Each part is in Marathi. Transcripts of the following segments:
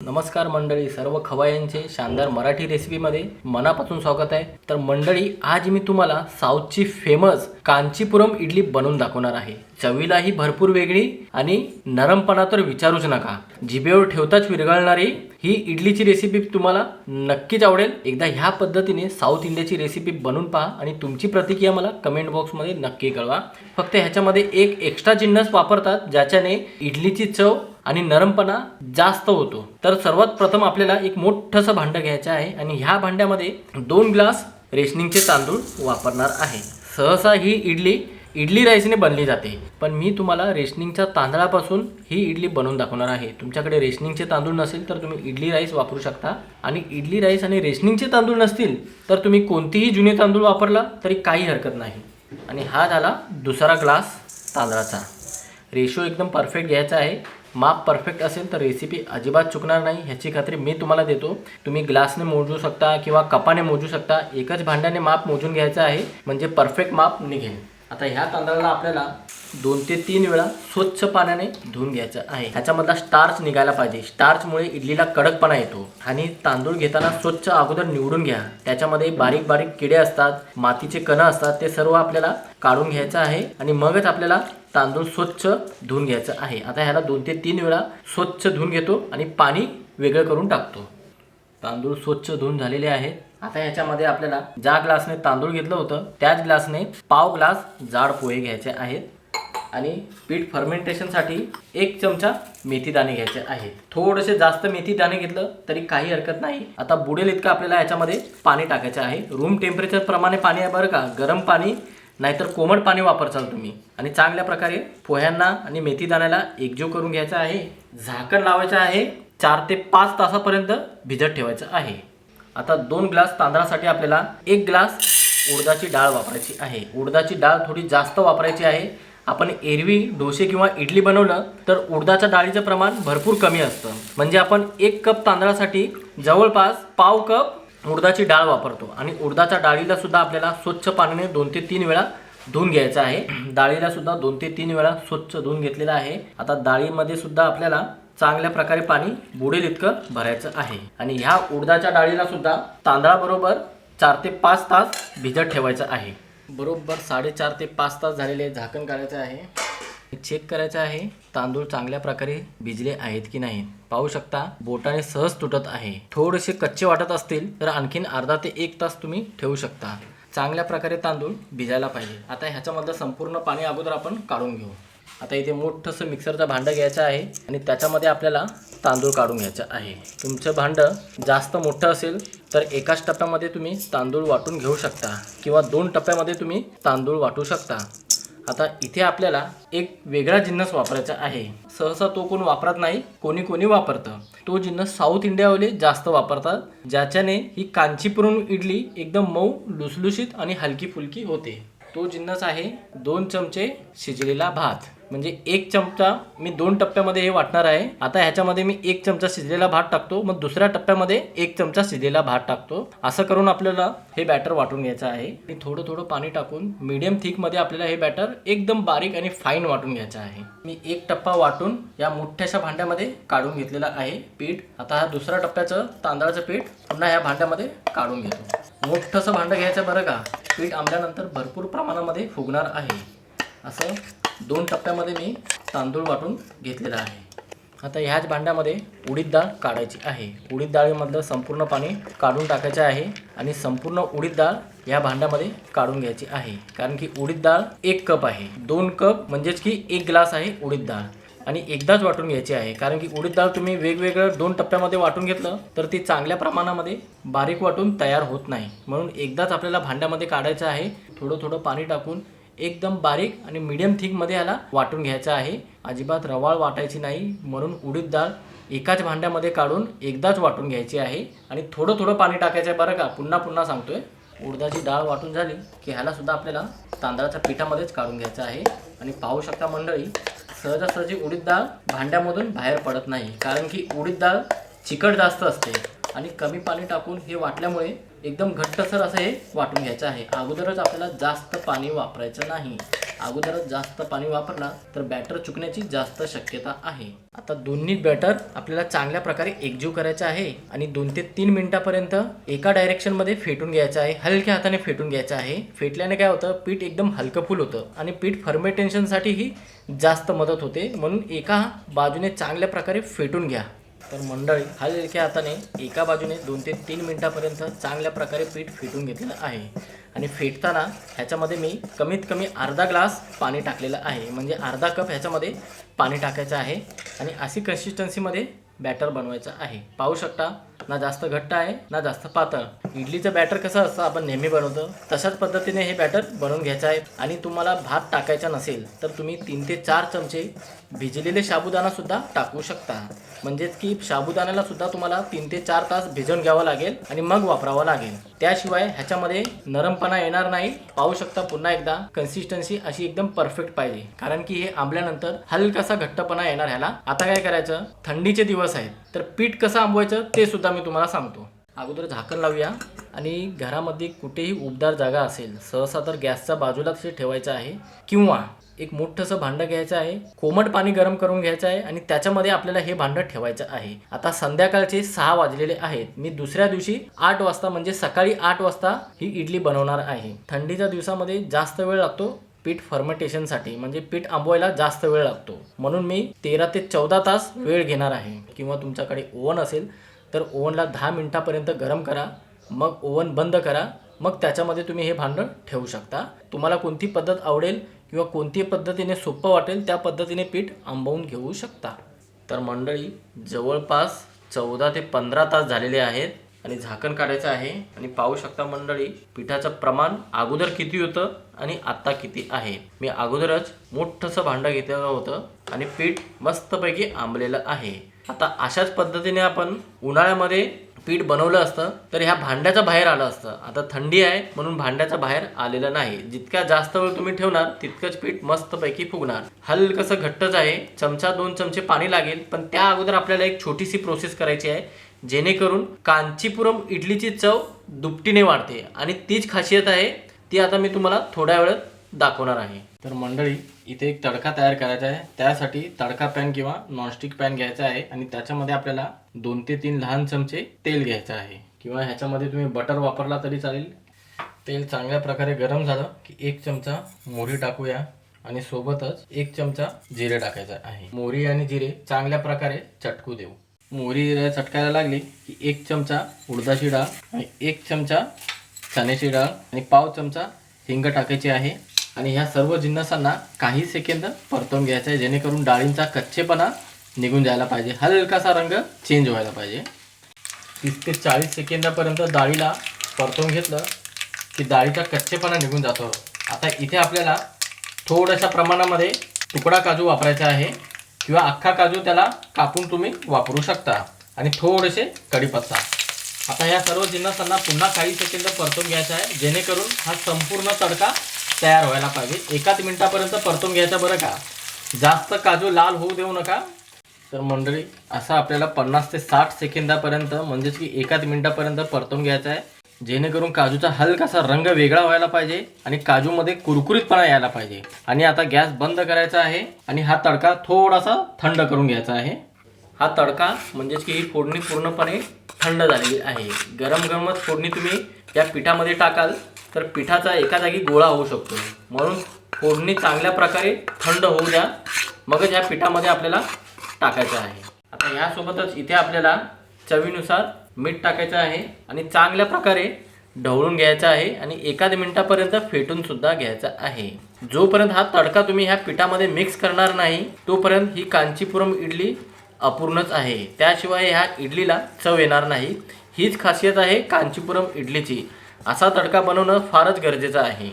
नमस्कार मंडळी, सर्व खवय्यांचे शानदार मराठी रेसिपीमध्ये मनापासून स्वागत आहे। तर मंडळी, आज मी तुम्हाला साऊथची फेमस कांचीपुरम इडली बनवून दाखवणार आहे। चवीलाही भरपूर वेगळी आणि नरमपणा तर विचारूच नका, जिभेवर ठेवताच विरघळणारी ही इडलीची रेसिपी तुम्हाला नक्कीच आवडेल। एकदा ह्या पद्धतीने साऊथ इंडियाची रेसिपी बनवून पहा आणि तुमची प्रतिक्रिया मला कमेंट बॉक्समध्ये नक्की कळवा। फक्त ह्याच्यामध्ये एक एक्स्ट्रा जिन्नस वापरतात ज्याच्याने इडलीची चव आणि नरमपणा जास्त होतो। तर सर्वात प्रथम आपल्याला एक मोठंसं भांडं घ्यायचं आहे आणि ह्या भांड्यामध्ये 2 ग्लास रेशनिंगचे तांदूळ वापरणार आहे। सहसा ही इडली राईसने बनली जाते, पण मी तुम्हाला रेशनिंगच्या तांदळापासून ही इडली बनवून दाखवणार आहे। तुमच्याकडे रेशनिंगचे तांदूळ नसेल तर तुम्ही इडली राईस वापरू शकता, आणि इडली राईस आणि रेशनिंगचे तांदूळ नसतील तर तुम्ही कोणतेही जुने तांदूळ वापरला तरी काही हरकत नाही। आणि हा झाला दुसरा ग्लास तांदळाचा। रेशो एकदम परफेक्ट घ्यायचा आहे। माप परफेक्ट असेल तर रेसिपी अजिबात चुकणार नाही, ह्याची खात्री मी तुम्हाला देतो। तुम्ही ग्लासने मोजू शकता किंवा कपाने मोजू शकता, एकच भांड्याने माप मोजून घ्यायचं आहे म्हणजे परफेक्ट माप निघेल। आता ह्या तांदळाला आपल्याला 2 ते 3 वेळा स्वच्छ पाण्याने धुवून घ्यायचं आहे। ह्याच्यामधला स्टार्च निघायला पाहिजे, स्टार्चमुळे इडलीला कडकपणा येतो। आणि तांदूळ घेताना स्वच्छ अगोदर निवडून घ्या, त्याच्यामध्ये बारीक बारीक किडे असतात, मातीचे कण असतात, ते सर्व आपल्याला काढून घ्यायचं आहे आणि मगच आपल्याला तांदूळ स्वच्छ धुवून घ्यायचं आहे। आता ह्याला 2 ते 3 वेळा स्वच्छ धुवून घेतो आणि पाणी वेगळं करून टाकतो। तांदूळ स्वच्छ धुवून झालेले आहेत। आता ह्याच्यामध्ये आपल्याला ज्या ग्लासने तांदूळ घेतलं होतं त्याच ग्लासने पाव ग्लास जाड पोहे घ्यायचे आहेत आणि पीठ फर्मेंटेशनसाठी 1 चमचा मेथी दाणे घ्यायचे आहेत। थोडेसे जास्त मेथी दाणे घेतलं तरी काही हरकत नाही। आता बुडेल इतकं आपल्याला याच्यामध्ये पाणी टाकायचं आहे। रूम टेम्परेचर प्रमाणे पाणी आहे बरं का, गरम पाणी नाहीतर कोमट पाणी वापरचाल तुम्ही। आणि चांगल्या प्रकारे पोह्यांना आणि मेथी दाण्याला एकजीव करून घ्यायचं आहे। झाकण लावायचं आहे, 4 ते 5 तासापर्यंत भिजत ठेवायचं आहे। आता 2 ग्लास तांदळासाठी आपल्याला 1 ग्लास उडदाची डाळ वापरायची आहे। उडदाची डाळ थोडी जास्त वापरायची आहे। आपण एरवी डोसे किंवा इडली बनवलं तर उडदाच्या डाळीचं प्रमाण भरपूर कमी असतं, म्हणजे आपण 1 कप तांदळासाठी जवळपास पाव कप उडदाची डाळ वापरतो। आणि उडदाच्या डाळीला सुद्धा आपल्याला स्वच्छ पाण्याने 2 ते 3 वेळा धुवून घ्यायचं आहे। डाळीला सुद्धा 2 ते 3 वेळा स्वच्छ धुवून घेतलेलं आहे। आता डाळीमध्ये सुद्धा आपल्याला चांगल्या प्रकारे पाणी बुडेल इतकं भरायचं आहे। आणि ह्या उडदाच्या डाळीला सुद्धा तांदळाबरोबर 4 ते 5 तास भिजत ठेवायचं आहे। बरोबर 4.5 ते 5 तास झालेले, झाकण काढायचं आहे, चेक करायचं आहे तांदूळ चांगल्या प्रकारे भिजले आहेत की नाही। पाहू शकता बोटाने सहज तुटत आहे। थोडेसे कच्चे वाटत असतील तर आणखीन अर्धा ते 1 तास तुम्ही ठेवू शकता। चांगल्या प्रकारे तांदूळ भिजायला पाहिजे। आता ह्याच्यामधलं संपूर्ण पाणी अगोदर आपण काढून घेऊ। आता इथे मोठंसं मिक्सरचं भांडं घ्यायचं आहे आणि त्याच्यामध्ये आपल्याला तांदूळ काढून घ्यायचं आहे। तुमचं भांडं जास्त मोठं असेल तर एकाच टप्प्यामध्ये तुम्ही तांदूळ वाटून घेऊ शकता किंवा 2 टप्प्यामध्ये तुम्ही तांदूळ वाटू शकता। आता इथे आपल्याला एक वेगळा जिन्नस वापरायचा आहे। सहसा तो कोण वापरत नाही, कोणी वापरतं। तो जिन्नस साऊथ इंडियावाले जास्त वापरतात, ज्याच्याने ही कांचीपुरम इडली एकदम मऊ, लुसलुशीत आणि हलकी फुलकी होते। तो जिन्नस आहे 2 चमचे शिजलेला भात। म्हणजे 1 चमचा मी 2 टप्प्यामध्ये हे वाटणार आहे। आता ह्याच्यामध्ये मी 1 चमचा शिजलेला भात टाकतो, मग दुसऱ्या टप्प्यामध्ये 1 चमचा शिजलेला भात टाकतो। असं करून आपल्याला हे बॅटर वाटून घ्यायचं आहे। आणि थोडं पाणी टाकून मीडियम थिकमध्ये आपल्याला हे बॅटर एकदम बारीक आणि फाईन वाटून घ्यायचं आहे। मी 1 टप्पा वाटून या मोठ्याशा भांड्यामध्ये काढून घेतलेलं आहे पीठ। आता हा दुसऱ्या टप्प्याचं तांदळाचं पीठ पुन्हा ह्या भांड्यामध्ये काढून घेतो। मोठंसं भांडं घ्यायचं बरं का, पीठ आंबल्यानंतर भरपूर प्रमाणामध्ये फुगणार आहे। असं 2 टप्प्यामध्ये मी तांदूळ वाटून घेतलेला आहे। आता ह्याच भांड्यामध्ये उडीद डाळ काढायची आहे। उडीद डाळीमधलं संपूर्ण पाणी काढून टाकायचं आहे आणि संपूर्ण उडीद डाळ या भांड्यामध्ये काढून घ्यायची आहे। कारण की उडीद डाळ 1 कप आहे, 2 कप म्हणजेच की 1 ग्लास आहे उडीद डाळ, आणि एकदाच वाटून घ्यायची आहे। कारण की उडीद डाळ तुम्ही वेगवेगळं 2 टप्प्यामध्ये वाटून घेतलं तर ती चांगल्या प्रमाणामध्ये बारीक वाटून तयार होत नाही, म्हणून एकदाच आपल्याला भांड्यामध्ये काढायचं आहे। थोडं पाणी टाकून एकदम बारीक आणि मीडियम थिकमध्ये याला वाटून घ्यायचं आहे। अजिबात रवाळ वाटायची नाही, म्हणून उडीद डाळ एकाच भांड्यामध्ये काढून एकदाच वाटून घ्यायची आहे। आणि थोडं पाणी टाकायचं आहे बरं का, पुन्हा सांगतोय। उडदाची डाळ वाटून झाली की ह्याला सुद्धा आपल्याला तांदळाच्या पिठामध्येच काढून घ्यायचं आहे। आणि पाहू शकता मंडळी, सहजासहजी उडीद डाळ भांड्यामधून बाहेर पडत नाही, कारण की उडीद डाळ चिकट जास्त असते आणि कमी पाणी टाकून हे वाटल्यामुळे एकदम घट्टसर असं हे वाटून घ्यायचं आहे। अगोदरच आपल्याला जास्त पाणी वापरायचं नाही। अगोदरच जास्त पाणी वापरला तर बॅटर चुकण्याची जास्त शक्यता आहे. आता दोन्ही बॅटर आपल्याला चांगल्या प्रकारे एकजीव करायचं आहे आणि 2 ते 3 मिनिटापर्यंत एका डायरेक्शनमध्ये फेटून घ्यायचं आहे. हलक्या हाताने फेटून घ्यायचं आहे. फेटल्याने काय होतं, पीठ एकदम हलकं फुल होतं आणि पीठ फर्मेंटेशनसाठीही जास्त मदत होते. म्हणून एका बाजूने चांगल्या प्रकारे फेटून घ्या. तर मंडळी हलक्या हाताने एका बाजूने 2 ते 3 मिनिटापर्यंत चांगल्या प्रकारे पीठ फेटून घेतलेलं आहे. आणि फेटताना ह्याच्यामध्ये मी कमीत कमी अर्धा ग्लास पाणी टाकलेलं आहे. म्हणजे अर्धा कप ह्याच्यामध्ये पाणी टाकायचं आहे आणि अशी कन्सिस्टन्सीमध्ये बॅटर बनवायचं आहे. पाहू शकता, ना जास्त घट्ट आहे ना जास्त पातळ. इडलीचं बॅटर कसं असतं आपण नेहमी बनवतो तशाच पद्धतीने हे बॅटर बनवून घ्यायचं आहे. आणि तुम्हाला भात टाकायचा नसेल तर तुम्ही 3 ते 4 चमचे भिजलेले साबुदाणासुद्धा टाकू शकता. म्हणजेच की साबुदाण्याला सुद्धा तुम्हाला 3 ते 4 तास भिजवून घ्यावं लागेल आणि मग वापरावं लागेल. त्याशिवाय ह्याच्यामध्ये नरमपणा येणार नाही. पाहू शकता पुन्हा एकदा कन्सिस्टन्सी अशी एकदम परफेक्ट पाहिजे, कारण की हे आंबल्यानंतर हलकासा घट्टपणा येणार ह्याला. आता काय करायचं, थंडीचे दिवस आहेत तर पीठ कसं आंबवायचं ते सुद्धा मी तुम्हाला सांगतो. अगोदर झाकण लावूया आणि घरामध्ये कुठेही उबदार जागा असेल, सहसा तर गॅसच्या बाजूलाच ते ठेवायचं आहे किंवा एक मोठंसं भांडं घ्यायचं आहे. कोमट पाणी गरम करून घ्यायचं आहे आणि त्याच्यामध्ये आपल्याला हे भांडं ठेवायचं आहे. आता संध्याकाळचे 6 वाजलेले आहेत. मी दुसऱ्या दिवशी 8 वाजता म्हणजे सकाळी 8 वाजता ही इडली बनवणार आहे. थंडीच्या दिवसामध्ये जास्त वेळ लागतो पीठ फर्मेंटेशनसाठी, म्हणजे पीठ आंबवायला जास्त वेळ लागतो. म्हणून मी 13 ते 14 तास वेळ घेणार आहे. किंवा तुमच्याकडे ओव्हन असेल तर ओव्हनला 10 मिनिटापर्यंत गरम करा, मग ओव्हन बंद करा, मग त्याच्यामध्ये तुम्ही हे भांडं ठेवू शकता. तुम्हाला कोणती पद्धत आवडेल किंवा कोणती पद्धतीने सोपं वाटेल त्या पद्धतीने पीठ आंबवून घेऊ शकता. तर मंडळी जवळपास 14 ते 15 तास झालेले आहेत आणि झाकण काढायचं आहे. आणि पाहू शकता मंडळी पिठाचं प्रमाण अगोदर किती होतं आणि आत्ता किती आहे. मी अगोदरच मोठंसं भांडं घेतलेलं होतं आणि पीठ मस्तपैकी आंबलेलं आहे. आता अशाच पद्धतीने आपण उन्हाळ्यामध्ये पीठ बनवलं असतं तर ह्या भांड्याच्या बाहेर आलं असतं. आता थंडी आहे म्हणून भांड्याच्या बाहेर आलेलं नाही. जितक्या जास्त वेळ तुम्ही ठेवणार तितकंच पीठ मस्तपैकी फुगणार. हलकंसं घट्टच आहे. 2 चमचे पाणी लागेल. पण त्या अगोदर आपल्याला एक छोटीशी प्रोसेस करायची आहे, जेणेकरून कांचीपुरम इडलीची चव दुपटीने वाढते आणि तीच खासियत आहे. ती आता मी तुम्हाला थोड्या वेळात दाखवणार आहे. तर मंडळी इथे एक तडका तयार करायचा आहे. त्यासाठी तडका पॅन किंवा नॉनस्टिक पॅन घ्यायचा आहे आणि त्याच्यामध्ये आपल्याला 2 ते 3 लहान चमचे तेल घ्यायचं आहे किंवा ह्याच्यामध्ये तुम्ही बटर वापरला तरी चालेल. तेल चांगल्या प्रकारे गरम झालं की 1 चमचा मोहरी टाकूया आणि सोबतच 1 चमचा जिरे टाकायचं आहे. मोहरी आणि जिरे चांगल्या प्रकारे चटकू देऊ. मोहरी चटकायला लागली की 1 चमचा उडदाची डाळ आणि 1 चमचा चण्याची डाळ आणि पाव चमचा हिंग टाकायची आहे. आणि ह्या सर्व जिन्नसांना काही सेकंद परतवून घ्यायचं आहे, जेणेकरून डाळींचा कच्चेपणा निघून जायला पाहिजे. हलकासा रंग चेंज व्हायला पाहिजे. 30 ते 40 सेकंदापर्यंत डाळीला परतवून घेतलं की डाळीचा कच्चेपणा निघून जातो. आता इथे आपल्याला थोड्याशा प्रमाणामध्ये तुकडा काजू वापरायचा आहे किंवा अख्खा काजू त्याला कापून तुम्ही वापरू शकता आणि थोडेसे कढीपत्ता. आता ह्या सर्व जिन्नसांना पुन्हा काही सेकंद परतवून घ्यायचा आहे, जेणेकरून हा संपूर्ण तडका तयार व्हायला पाहिजे. 1 मिनिटापर्यंत परतून घ्यायचा बरं का, जास्त काजू लाल होऊ देऊ नका. तर मंडळी असं आपल्याला 50 ते 60 सेकंदापर्यंत म्हणजेच की 1 मिनिटापर्यंत परतून घ्यायचा आहे, जेणेकरून काजूचा हलकासा रंग वेगळा व्हायला पाहिजे आणि काजूमध्ये कुरकुरीतपणा यायला पाहिजे. आणि आता गॅस बंद करायचा आहे आणि हा तडका थोडासा थंड करून घ्यायचा आहे. हा तडका म्हणजेच की ही फोडणी पूर्णपणे थंड झालेली आहे. गरम गरमच फोडणी तुम्ही या पिठामध्ये टाकाल तर पिठाचा एका जागी गोळा होऊ शकतो. म्हणून फोडणी चांगल्या प्रकारे थंड होऊ द्या, मगच ह्या पिठामध्ये आपल्याला टाकायचं आहे. आता ह्यासोबतच इथे आपल्याला चवीनुसार मीठ टाकायचं आहे आणि चांगल्या प्रकारे ढवळून घ्यायचं आहे आणि 1 मिनिटापर्यंत फेटून सुद्धा घ्यायचा आहे. जोपर्यंत हा तडका तुम्ही ह्या पिठामध्ये मिक्स करणार नाही तोपर्यंत ही कांचीपुरम इडली अपूर्णच आहे. त्याशिवाय ह्या इडलीला चव येणार नाही. हीच खासियत आहे कांचीपुरम इडलीची. असा तडका बनवणं फारच गरजेचं आहे.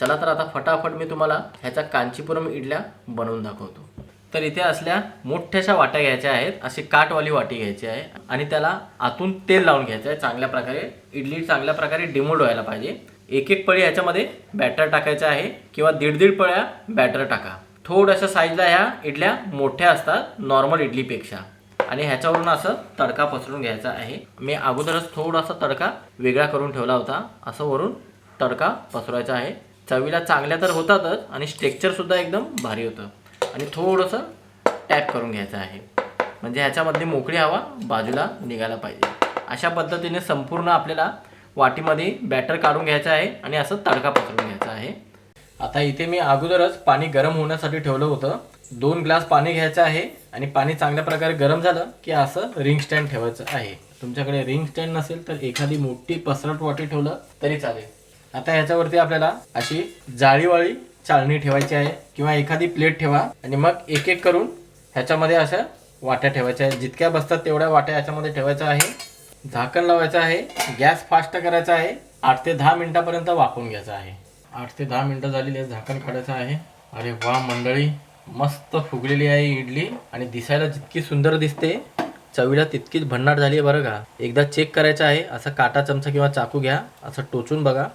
चला तर आता फटाफट मी तुम्हाला ह्याच्या कांचीपुरम इडल्या बनवून दाखवतो. तर इथे असल्या मोठ्याशा वाट्या घ्यायच्या आहेत. अशी काटवाली वाटी घ्यायची आहे आणि त्याला आतून तेल लावून घ्यायचं आहे. चांगल्या प्रकारे इडली चांगल्या प्रकारे डिमोल्ड व्हायला पाहिजे. 1 पळी ह्याच्यामध्ये बॅटर टाकायचं आहे किंवा 1.5 पळ्या बॅटर टाका. थोड्याशा साईजला ह्या इडल्या मोठ्या असतात नॉर्मल इडलीपेक्षा आणि ह्याच्यावरून असं तडका पसरून घ्यायचा आहे. मी अगोदरच थोडासा तडका वेगळा करून ठेवला होता. असं वरून तडका पसरवायचा आहे चवीला चांगल्या तर होतातच आणि स्ट्रक्चरसुद्धा एकदम भारी होतं. आणि थोडंसं टॅप करून घ्यायचं आहे, म्हणजे ह्याच्यामधली मोकळी हवा बाजूला निघायला पाहिजे. अशा पद्धतीने संपूर्ण आपल्याला वाटीमध्ये बॅटर काढून घ्यायचं आहे आणि असं तडका पसरून घ्यायचा आहे. आता इथे मी अगोदरच पाणी गरम होण्यासाठी ठेवलं होतं. 2 ग्लास पाणी घ्यायचं आहे आणि पाणी चांगल्या प्रकारे गरम झालं की असं रिंग स्टँड ठेवायचं आहे. तुमच्याकडे रिंग स्टँड नसेल तर एखादी मोठी पसरट वाटी ठेवलं तरी चालेल. आता ह्याच्यावरती आपल्याला अशी जाळीवाळी चाळणी ठेवायची आहे किंवा एखादी प्लेट ठेवा आणि मग एक एक करून ह्याच्यामध्ये अशा वाट्या ठेवायच्या आहेत. जितक्या बसतात तेवढ्या वाट्या ह्याच्यामध्ये ठेवायच्या आहे. झाकण लावायचं आहे. गॅस फास्ट करायचा आहे. 8 ते 10 मिनिटापर्यंत वाफवून घ्यायचं आहे. 8 ते 10 मिनिटं झालेली आहे. झाकण काढायचं आहे. अरे वा मंडळी, मस्त फुगलेली आहे इडली आणि दिसायला जितकी सुंदर दिसते चवीला तितकीच भन्नाट झाली आहे बरं का. एकदा चेक करायचं आहे. असं काटा चमचा किंवा चाकू घ्या, असं टोचून बघा.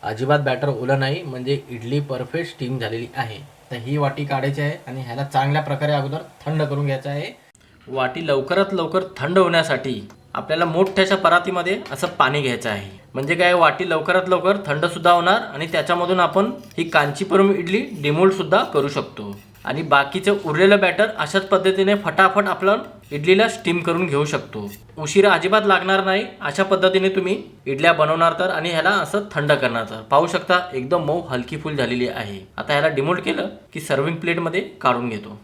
अजिबात बॅटर ओलं नाही, म्हणजे इडली परफेक्ट स्टीम झालेली आहे. तर ही वाटी काढायची आहे आणि ह्याला चांगल्या प्रकारे अगोदर थंड करून घ्यायचं आहे. वाटी लवकरात लवकर थंड होण्यासाठी आपल्याला मोठ्याशा परातीमध्ये असं पाणी घ्यायचं आहे. म्हणजे काय, वाटी लवकरात लवकर थंडसुद्धा होणार आणि त्याच्यामधून आपण ही कांचीपुरम इडली डिमोल्डसुद्धा करू शकतो. आणि बाकीचं उरलेलं बॅटर अशाच पद्धतीने फटाफट आपण इडलीला स्टीम करून घेऊ शकतो. उशिरा अजिबात लागणार नाही. अशा पद्धतीने तुम्ही इडल्या बनवणार तर आणि ह्याला असं थंड करणार तर पाहू शकता एकदम मऊ हलकी फुल झालेली आहे. आता ह्याला डिमोल्ड केलं की सर्विंग प्लेटमध्ये काढून घेतो.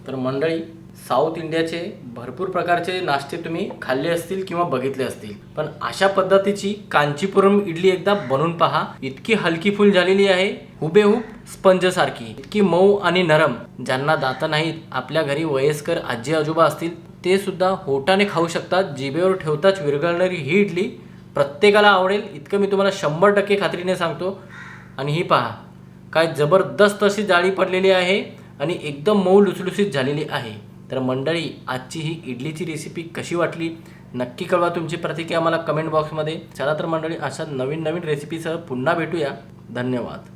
तर मंडळी, साऊथ इंडियाचे भरपूर प्रकारचे नाश्ते तुम्ही खाल्ले असतील किंवा बघितले असतील, पण अशा पद्धतीची कांचीपुरम इडली एकदा बनवून पहा. इतकी हलकी फुल झालेली आहे, हुबेहूब स्पंजसारखी, इतकी मऊ आणि नरम. ज्यांना दातं नाहीत, आपल्या घरी वयस्कर आजी आजोबा असतील, ते सुद्धा होटाने खाऊ शकतात. जिभेवर ठेवताच विरघळणारी ही इडली प्रत्येकाला आवडेल, इतकं मी तुम्हाला 100% खात्रीने सांगतो. आणि ही पहा, काय जबरदस्त अशी जाळी पडलेली आहे आणि एकदम मऊ लुसलुसीत झालेली आहे. तर मंडळी, आजची ही इडलीची रेसिपी कशी वाटली नक्की कळवा. तुमची प्रतिक्रिया मला कमेंट बॉक्समध्ये. चला तर मंडळी, अशा नवीन नवीन रेसिपीसह पुन्हा भेटूया. धन्यवाद.